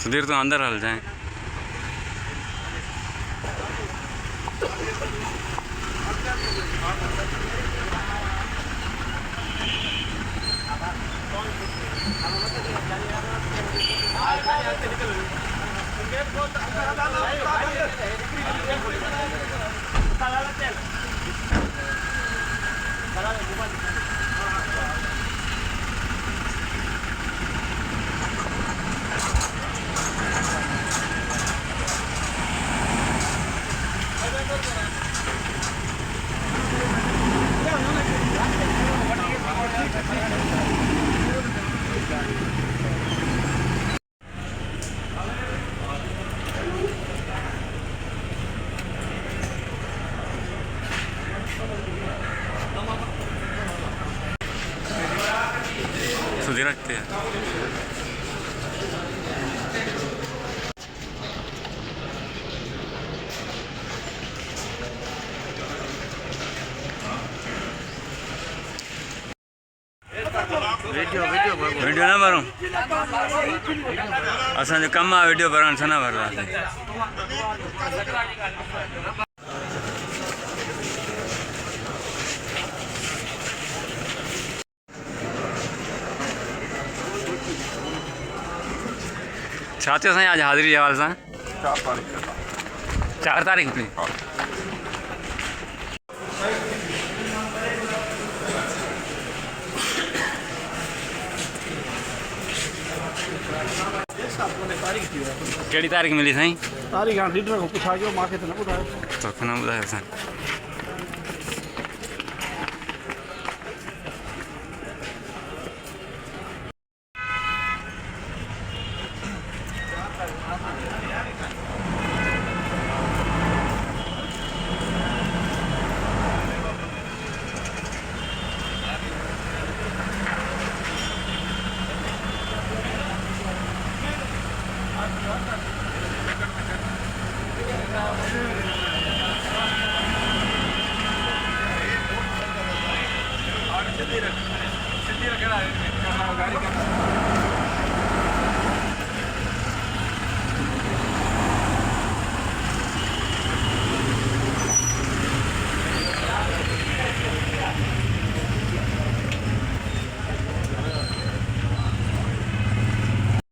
सुधीर तो अंदर हल जाए। सुधीर रखते हैं। वीडियो ना भरूं असां जो कम आहे वीडियो भरण सां न भरंदासीं। छा थियो साईं आज हाज़िरी हवाले सां? 4 तारीख़ थी। कहिड़ी तारीख़ मिली साईं? तारीख़ हाणे लीडर खां पुछाइजो, मूंखे त न ॿुधायो। तोखे न ॿुधायो साईं।